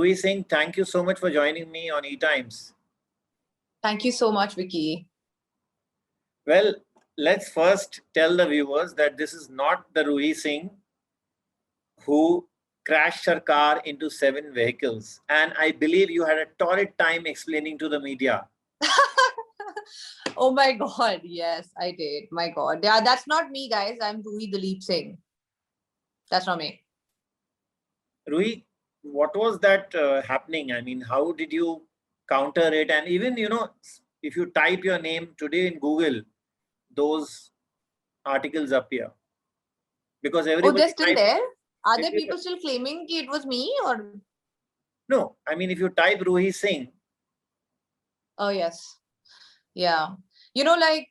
Ruhi Singh, thank you so much for joining me on eTimes. Thank you so much, Vicky. Well, let's first tell the viewers that this is not the Ruhi Singh who crashed her car into 7 vehicles. And I believe you had a torrid time explaining to the media. Oh my God. Yes, I did. My God. Yeah, that's not me, guys. I'm Ruhi Dalip Singh. That's not me. Ruhi, what was that happening? I mean, how did you counter it? And even, if you type your name today in Google, those articles appear. Because everybody... Oh, they're still there? Are there everybody, people still claiming it was me or? No, I mean, if you type Ruhi Singh. Oh, yes. Yeah. Like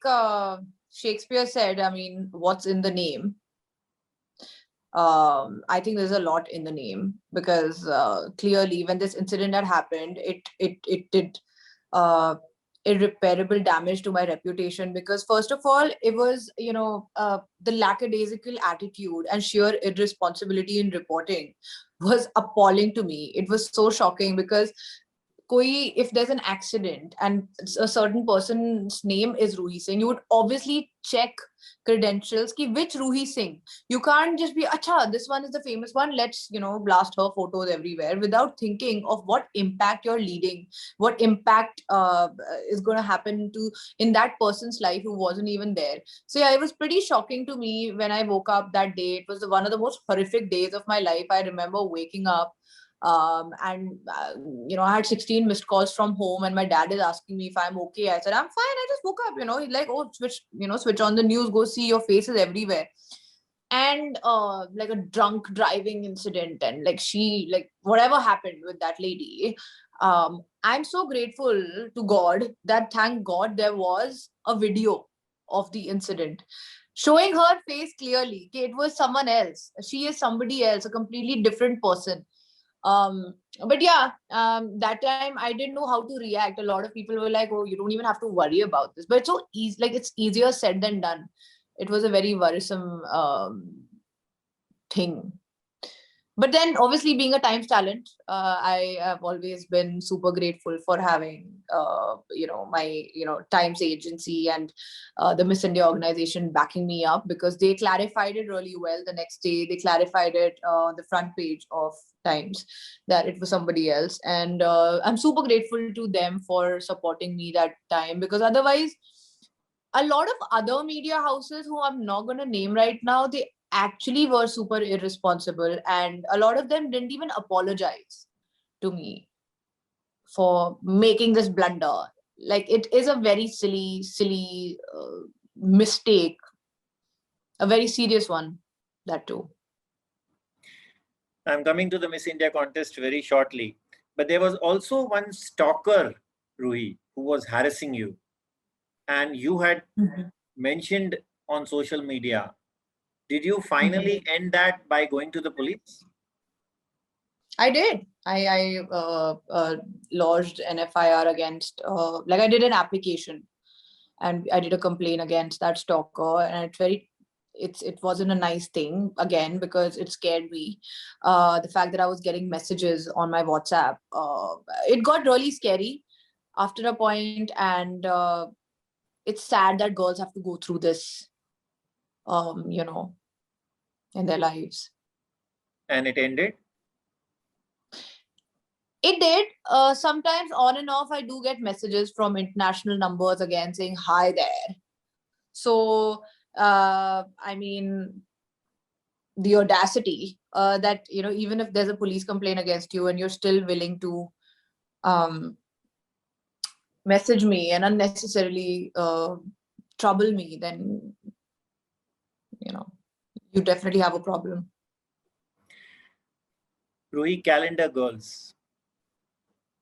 Shakespeare said, I mean, what's in the name? I think there's a lot in the name because clearly when this incident had happened, it did irreparable damage to my reputation because first of all, it was, the lackadaisical attitude and sheer irresponsibility in reporting was appalling to me. It was so shocking because if there's an accident and a certain person's name is Ruhi Singh, you would obviously check credentials ki which Ruhi Singh. You can't just be, acha, this one is the famous one, let's blast her photos everywhere without thinking of what impact you're leading, what impact is going to happen in that person's life who wasn't even there. So yeah, it was pretty shocking to me when I woke up that day. It was one of the most horrific days of my life. I remember waking up and I had 16 missed calls from home and my dad is asking me if I'm okay. I said, I'm fine. I just woke up, he's like, oh, switch on the news, go see, your faces everywhere. And like a drunk driving incident and whatever happened with that lady. I'm so grateful to God that thank God there was a video of the incident showing her face clearly. Okay, it was someone else. She is somebody else, a completely different person. But yeah, that time I didn't know how to react. A lot of people were like, oh, you don't even have to worry about this, but it's so easy, like it's easier said than done. It was a very worrisome thing. But then obviously being a Times talent, I have always been super grateful for having my Times agency and the Miss India organization backing me up, because they clarified it really well. The next day they clarified it on the front page of Times that it was somebody else, and I'm super grateful to them for supporting me that time, because otherwise a lot of other media houses who I'm not going to name right now, they actually were super irresponsible, and a lot of them didn't even apologize to me for making this blunder. Like, it is a very silly mistake, a very serious one, that too. I'm coming to the Miss India contest very shortly, but there was also one stalker, Ruhi, who was harassing you, and you had mentioned on social media. Did you finally end that by going to the police? I did. I lodged an FIR against, I did an application and I did a complaint against that stalker, and it wasn't a nice thing, again, because it scared me. The fact that I was getting messages on my WhatsApp, it got really scary after a point, and it's sad that girls have to go through this, in their lives. And it ended? It did. Sometimes on and off, I do get messages from international numbers again saying, hi there. So, I mean, the audacity that, even if there's a police complaint against you and you're still willing to message me and unnecessarily trouble me, then, you definitely have a problem. Ruhi, Calendar Girls,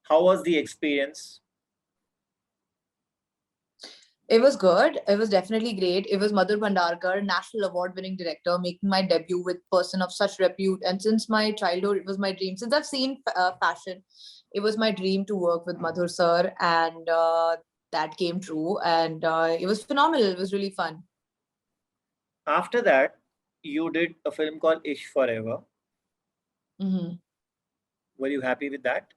how was the experience? It was good. It was definitely great. It was Madhur Bhandarkar, national award-winning director, making my debut with person of such repute. And since my childhood, it was my dream. Since I've seen fashion, it was my dream to work with Madhur sir, and that came true. And it was phenomenal. It was really fun. After that, you did a film called Ishq Forever. Were you happy with that?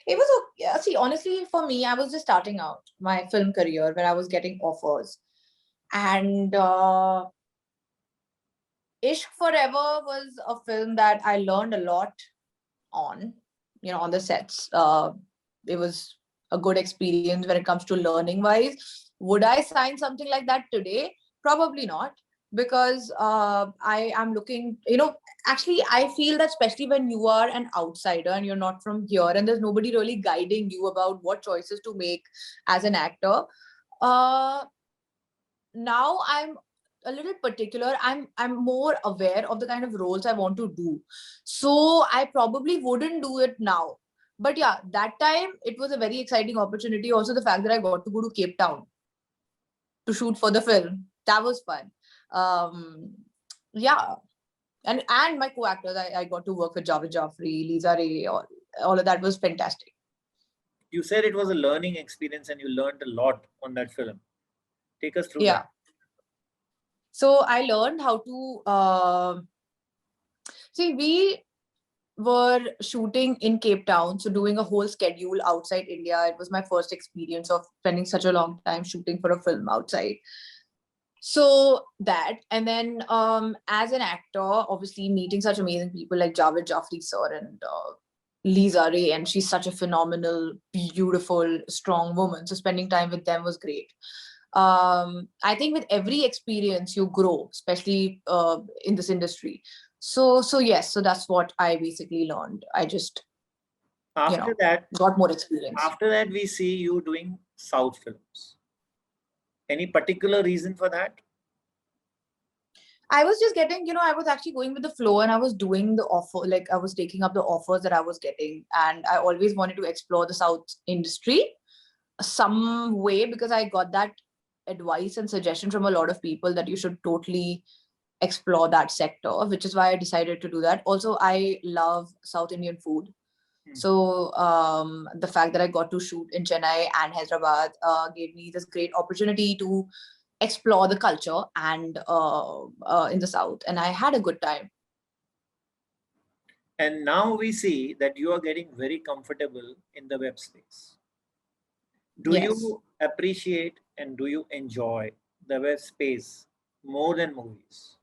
It was okay. See, honestly, for me, I was just starting out my film career where I was getting offers. And Ishq Forever was a film that I learned a lot on, on the sets. It was a good experience when it comes to learning wise. Would I sign something like that today? Probably not, because I am looking, actually, I feel that especially when you are an outsider and you're not from here and there's nobody really guiding you about what choices to make as an actor. Uh, Now I'm a little particular. I'm more aware of the kind of roles I want to do, so I probably wouldn't do it now. But yeah, that time it was a very exciting opportunity. Also, the fact that I got to go to Cape Town to shoot for the film, that was fun. um yeah, and my co-actors, I got to work with Javed Jaffrey, Lisa Ray, all of that was fantastic. You said it was a learning experience and you learned a lot on that film. Take us through Yeah, that. so I learned how to see, we were shooting in Cape Town, so doing a whole schedule outside India. It was my first experience of spending such a long time shooting for a film outside. So that, and then as an actor, obviously meeting such amazing people like Javed Jaffrey sir and Lisa Ray, and she's such a phenomenal, beautiful, strong woman. So spending time with them was great. I think with every experience you grow, especially in this industry. So yes, so that's what I basically learned. I just, After that, got more experience. we see you doing South films. Any particular reason for that? I was just getting, I was actually going with the flow and I was doing the offer, like I was taking up the offers that I was getting. And I always wanted to explore the South industry some way because I got that advice and suggestion from a lot of people that you should totally explore that sector, which is why I decided to do that. Also, I love South Indian food. So the fact that I got to shoot in Chennai and Hyderabad gave me this great opportunity to explore the culture and in the South, and I had a good time. And now we see that you are getting very comfortable in the web space. Do Yes. you appreciate and do you enjoy the web space more than movies?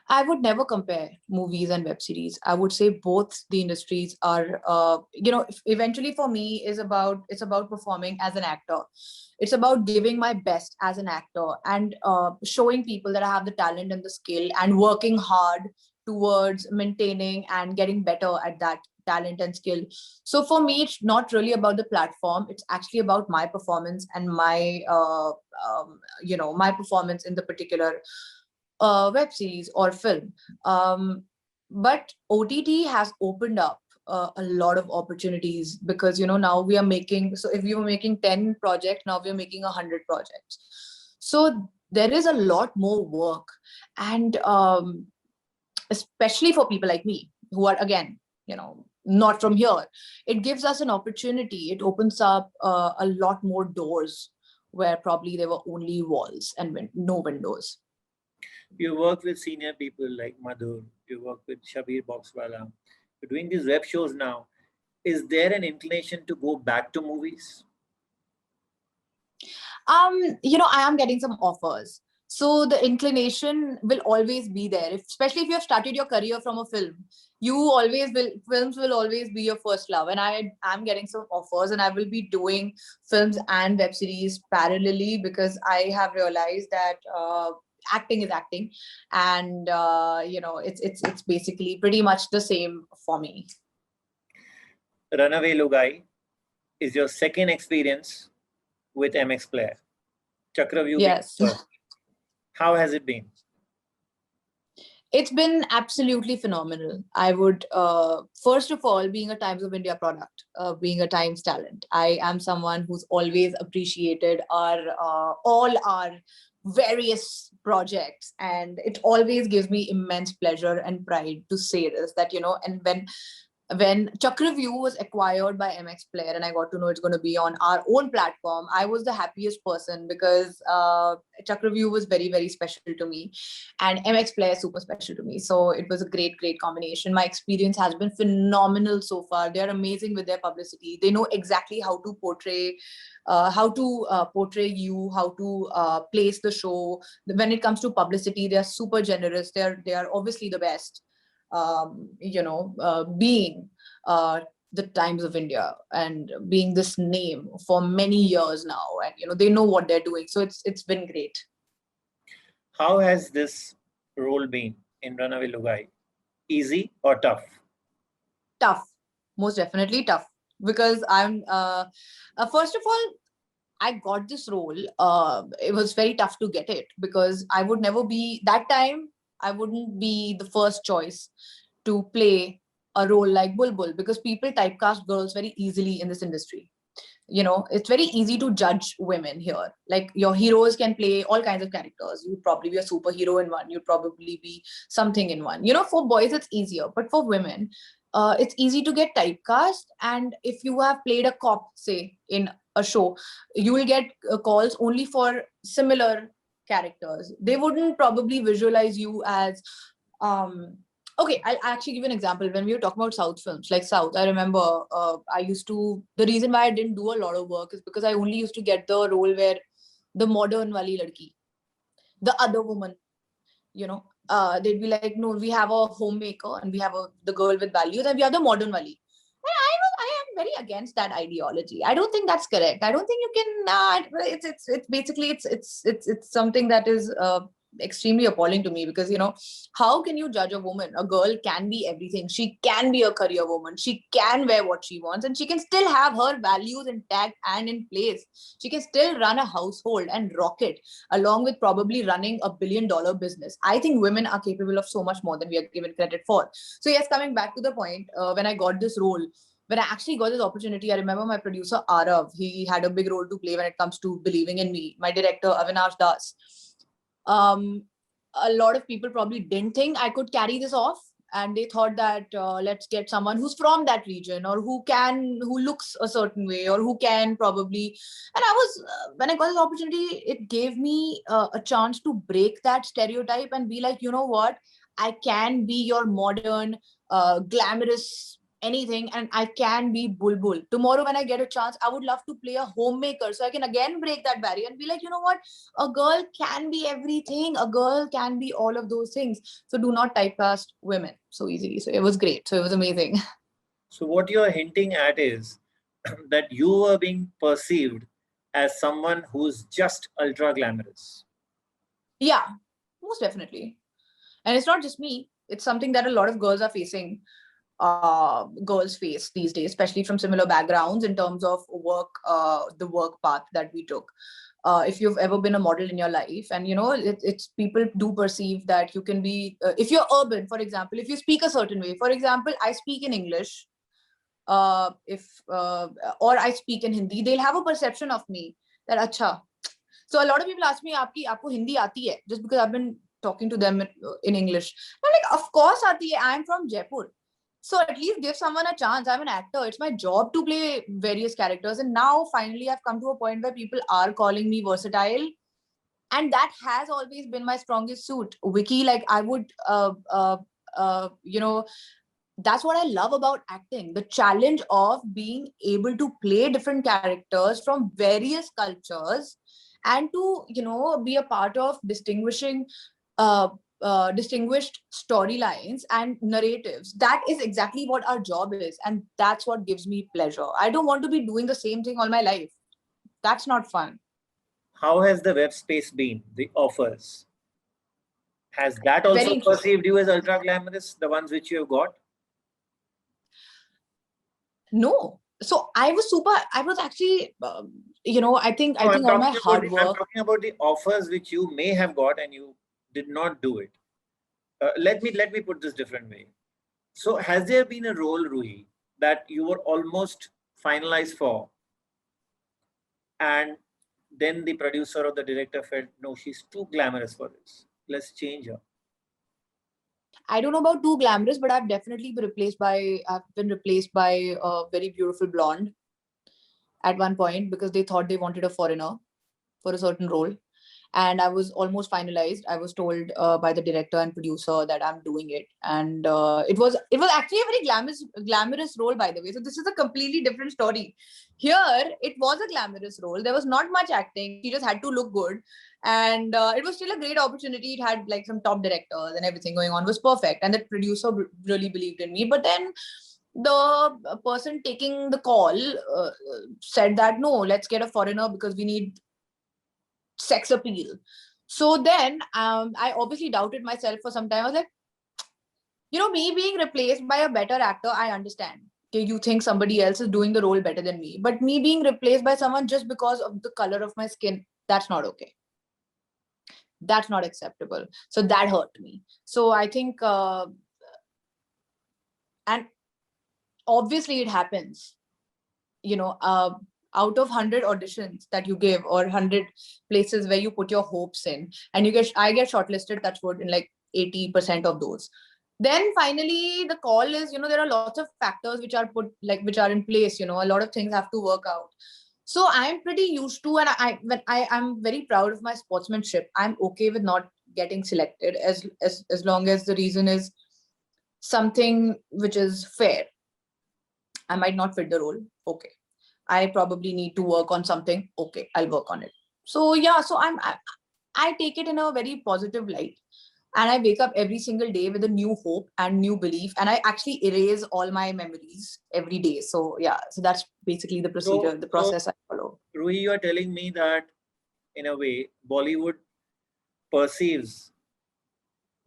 I would never compare movies and web series. I would say both the industries are, eventually for me it's about performing as an actor. It's about giving my best as an actor and showing people that I have the talent and the skill and working hard towards maintaining and getting better at that talent and skill. So for me, it's not really about the platform. It's actually about my performance and my performance in the particular web series or film. But OTT has opened up a lot of opportunities because now we are making, so if we were making 10 projects, now we are making 100 projects. So there is a lot more work, and especially for people like me who are, again, not from here, it gives us an opportunity. It opens up a lot more doors where probably there were only walls and no windows. You work with senior people like Madhur, you work with Shabir Boxwala. You're doing these web shows now. Is there an inclination to go back to movies? I am getting some offers. So the inclination will always be there, especially if you have started your career from a film. Films will always be your first love. And I am getting some offers and I will be doing films and web series parallelly because I have realized that acting is acting. And, it's basically pretty much the same for me. Runaway Lugaai is your second experience with MX Player. Chakraview being Yes. first. How has it been? It's been absolutely phenomenal. I would, first of all, being a Times of India product, being a Times talent, I am someone who's always appreciated all our various projects. And it always gives me immense pleasure and pride to say this, that, and when Chakravyuh was acquired by MX Player and I got to know it's going to be on our own platform, I was the happiest person because Chakravyuh was very, very special to me and MX Player super special to me. So it was a great, great combination. My experience has been phenomenal so far. They're amazing with their publicity. They know exactly how to portray you, how to place the show. When it comes to publicity, they are super generous. They are obviously the best. Being the Times of India and being this name for many years now, and they know what they're doing. So it's been great. How has this role been in Runaway Lugaai? Easy or tough? Tough, most definitely tough, because I'm first of all, I got this role. It was very tough to get it because I would never be that time. I wouldn't be the first choice to play a role like Bulbul because people typecast girls very easily in this industry. It's very easy to judge women here. Like your heroes can play all kinds of characters. You'd probably be a superhero in one. You'd probably be something in one. For boys, it's easier. But for women, it's easy to get typecast. And if you have played a cop, say, in a show, you will get calls only for similar characters. They wouldn't probably visualize you as okay, I'll actually give you an example. When we were talking about South films, like South, I remember the reason why I didn't do a lot of work is because I only used to get the role where the modern wali ladki, the other woman, they'd be like, no, we have a homemaker and we have the girl with values and we have the modern wali. And I am very against that ideology. I don't think that's correct. I don't think you can. It's basically it's something that is extremely appalling to me because how can you judge a woman? A girl can be everything. She can be a career woman. She can wear what she wants and she can still have her values intact and in place. She can still run a household and rock it along with probably running $1 billion business. I think women are capable of so much more than we are given credit for. So yes, coming back to the point, when I got this role, when I actually got this opportunity, I remember my producer Arav, he had a big role to play when it comes to believing in me. My director Avinash Das. A lot of people probably didn't think I could carry this off, and they thought that let's get someone who's from that region or who looks a certain way or who can probably. And I was when I got this opportunity, it gave me a chance to break that stereotype and be like, you know what, I can be your modern glamorous anything and I can be Bulbul. Tomorrow when I get a chance, I would love to play a homemaker so I can again break that barrier and be like, you know what, a girl can be everything, a girl can be all of those things. So do not typecast women so easily. So it was great. So it was amazing. So what you're hinting at is that you were being perceived as someone who's just ultra glamorous. Yeah, most definitely. And it's not just me, it's something that a lot of girls are facing. Girls face these days, especially from similar backgrounds in terms of work, the work path that we took. If you've ever been a model in your life, and it's people do perceive that you can be, if you're urban, for example, if you speak a certain way, for example, I speak in English, if or I speak in Hindi, they'll have a perception of me that acha. So a lot of people ask me, "Aapko Hindi aati hai?" Just because I've been talking to them in English. I'm like, of course aati hai. I'm from Jaipur. So at least give someone a chance. I'm an actor. It's my job to play various characters. And now finally I've come to a point where people are calling me versatile. And that has always been my strongest suit. Wiki, like I would, that's what I love about acting. The challenge of being able to play different characters from various cultures and to, be a part of uh, distinguished storylines and narratives. That is exactly what our job is. And that's what gives me pleasure. I don't want to be doing the same thing all my life. That's not fun. How has the web space been? The offers. Has that Very also interesting. perceived you as ultra glamorous, the ones which you have got? No. So I was actually, I No, think all my hard I'm work. talking about the offers which you may have got and you did not do it. Let me put this different way. So has there been a role, Ruhi, that you were almost finalized for, and then the producer or the director felt, no, she's too glamorous for this. Let's change her. I don't know about too glamorous, but I've been replaced by a very beautiful blonde at one point because they thought they wanted a foreigner for a certain role. And I was almost finalized. I was told by the director and producer that I'm doing it, and it was actually a very glamorous role, by the way. So this is a completely different story. Here, it was a glamorous role. There was not much acting. She just had to look good, and it was still a great opportunity. It had like some top directors and everything going on. It was perfect, and the producer really believed in me. But then the person taking the call said that no, let's get a foreigner because we need sex appeal. So then I obviously doubted myself for some time. I was like, me being replaced by a better actor, I understand. Okay, you think somebody else is doing the role better than me. But me being replaced by someone just because of the color of my skin, that's not okay. That's not acceptable. So that hurt me. So I think, and obviously it happens, out of 100 auditions that you give or 100 places where you put your hopes in, and I get shortlisted, touch wood, in like 80% of those. Then finally the call is, there are lots of factors which are in place, a lot of things have to work out. So I'm pretty used to, and I'm very proud of my sportsmanship. I'm okay with not getting selected as long as the reason is something which is fair. I might not fit the role. Okay. I probably need to work on something. Okay, I'll work on it. So yeah, I take it in a very positive light. And I wake up every single day with a new hope and new belief. And I actually erase all my memories every day. So yeah, so that's basically the procedure, the process I follow. Ruhi, you are telling me that in a way, Bollywood perceives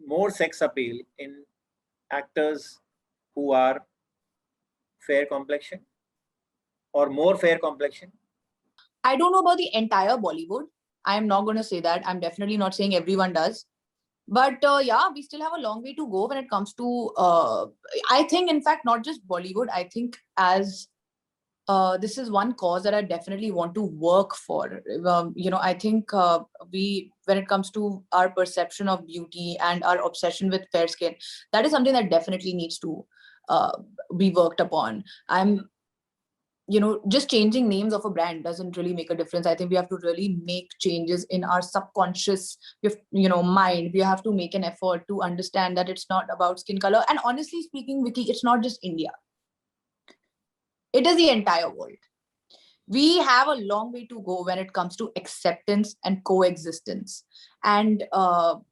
more sex appeal in actors who are fair complexion or more fair complexion? I don't know about the entire Bollywood. I'm not going to say that. I'm definitely not saying everyone does. But yeah, we still have a long way to go when it comes to, I think, in fact, not just Bollywood. I think as this is one cause that I definitely want to work for. I think when it comes to our perception of beauty and our obsession with fair skin, that is something that definitely needs to be worked upon. Just changing names of a brand doesn't really make a difference. I think we have to really make changes in our subconscious, mind. We have to make an effort to understand that it's not about skin color. And honestly speaking, Vicky, it's not just India. It is the entire world. We have a long way to go when it comes to acceptance and coexistence. And, and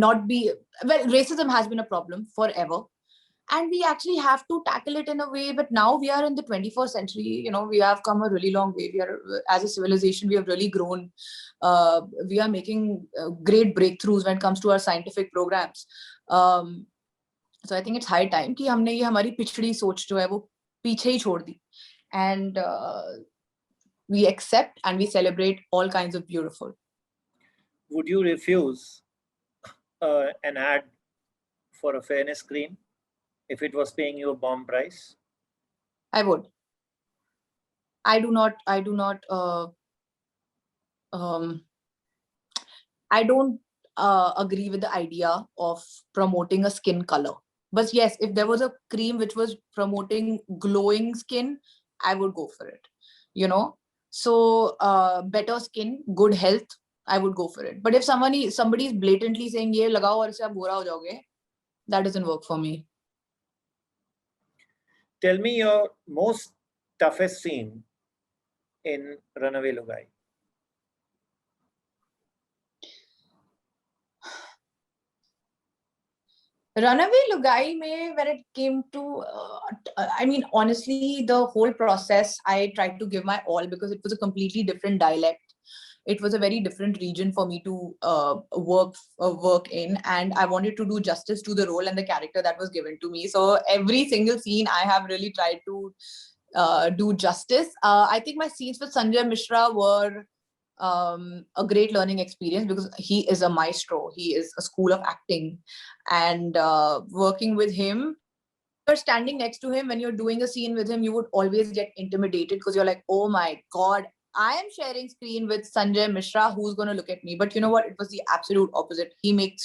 not be, racism has been a problem forever. And we actually have to tackle it in a way. But now we are in the 21st century. We have come a really long way. We are, as a civilization, we have really grown. We are making great breakthroughs when it comes to our scientific programs. So I think it's high time कि हमने ये हमारी पिछड़ी सोच जो है वो पीछे ही छोड़ दी. And we accept and we celebrate all kinds of beautiful. Would you refuse an ad for a fairness cream if it was paying you a bomb price? I would. I do not I don't agree with the idea of promoting a skin color. But yes, if there was a cream which was promoting glowing skin, I would go for it. So better skin, good health, I would go for it. But if somebody is blatantly saying ye lagao aur se aap gora ho jaoge, that doesn't work for me. Tell me your most toughest scene in Runaway Lugaai. Runaway Lugaai mein, when it came to, honestly, the whole process, I tried to give my all because it was a completely different dialect. It was a very different region for me to work in, and I wanted to do justice to the role and the character that was given to me. So every single scene I have really tried to do justice. I think my scenes with Sanjay Mishra were a great learning experience because he is a maestro. He is a school of acting, and working with him, when you're standing next to him, when you're doing a scene with him, you would always get intimidated because you're like, oh my God, I am sharing screen with Sanjay Mishra, who's going to look at me. But you know what? It was the absolute opposite. He made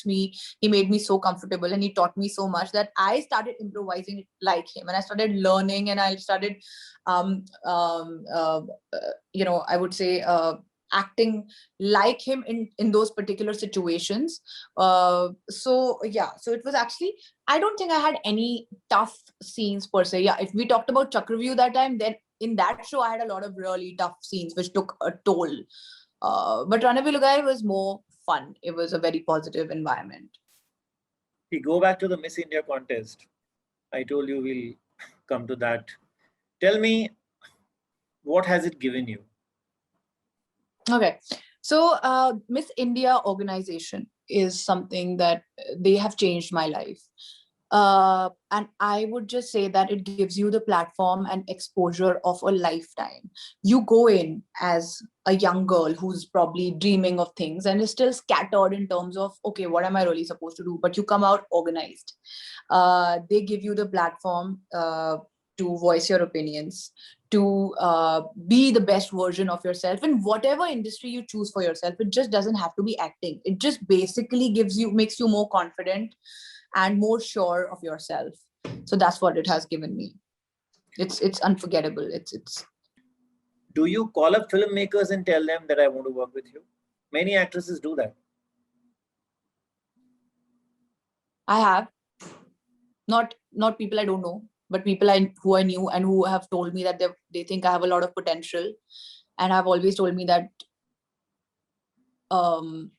me so comfortable, and he taught me so much that I started improvising like him, and I started learning, and I started, um, um, uh, I would say, acting like him in those particular situations. So yeah, so it was actually, I don't think I had any tough scenes per se. Yeah, if we talked about Chakravyuh that time, then in that show I had a lot of really tough scenes which took a toll. But Runaway Lugaai was more fun. It was a very positive environment. We go back to the Miss India contest. I told you we'll come to that. Tell me, what has it given you? Okay. So Miss India organization is something that they have changed my life. And I would just say that it gives you the platform and exposure of a lifetime. You go in as a young girl who's probably dreaming of things and is still scattered in terms of, okay, what am I really supposed to do? But you come out organized. They give you the platform to voice your opinions, to be the best version of yourself in whatever industry you choose for yourself. It just doesn't have to be acting. It just basically makes you more confident and more sure of yourself. So that's what it has given me. It's unforgettable. It's Do you call up filmmakers and tell them that I want to work with you? Many actresses do that. I have not people I don't know, but people who I knew and who have told me that they think I have a lot of potential, and have always told me that um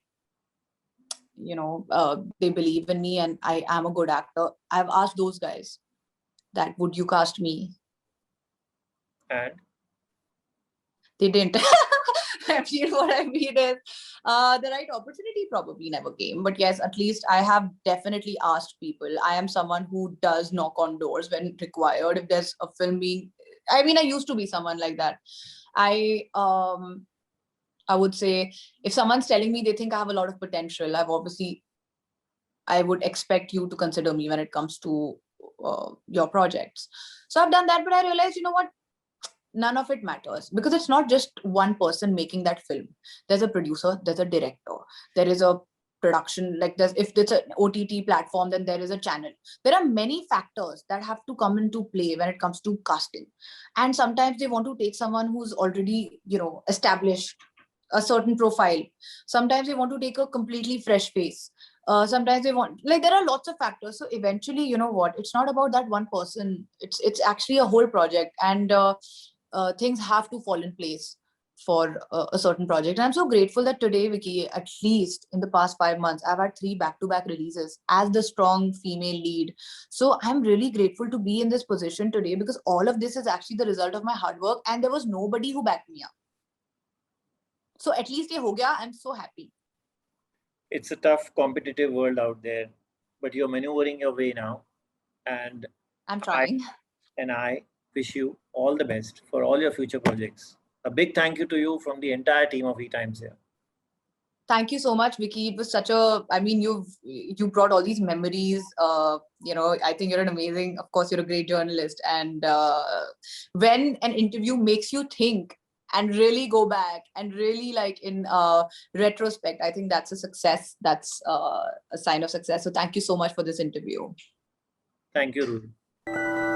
they believe in me and I am a good actor. I've asked those guys that would you cast me? And They didn't. I feel what I mean is the right opportunity probably never came. But yes, at least I have definitely asked people. I am someone who does knock on doors when required. If there's a film being, I mean, I used to be someone like that. I would say if someone's telling me they think I have a lot of potential, I would expect you to consider me when it comes to your projects. So I've done that, but I realized, you know what? None of it matters because it's not just one person making that film. There's a producer, there's a director, there is a production, like if it's an OTT platform, then there is a channel. There are many factors that have to come into play when it comes to casting. And sometimes they want to take someone who's already, established a certain profile. Sometimes they want to take a completely fresh face. Sometimes they want, like, there are lots of factors. So eventually, you know what, it's not about that one person. It's actually a whole project, and things have to fall in place for a certain project. And I'm so grateful that today, Vicky, at least in the past 5 months, I've had 3 back-to-back releases as the strong female lead. So I'm really grateful to be in this position today, because all of this is actually the result of my hard work, and there was nobody who backed me up. So at least ye ho gaya. I'm so happy. it's a tough competitive world out there, but you're maneuvering your way now. And I'm I trying. and I wish you all the best for all your future projects. A big thank you to you from the entire team of E-Times here. Thank you so much, Vicky. It was such a, I mean, you brought all these memories. I think you're an amazing, of course, you're a great journalist. And when an interview makes you think and really go back and really, like, in retrospect, I think that's a success. That's a sign of success. So thank you so much for this interview. Thank you, Ruhi.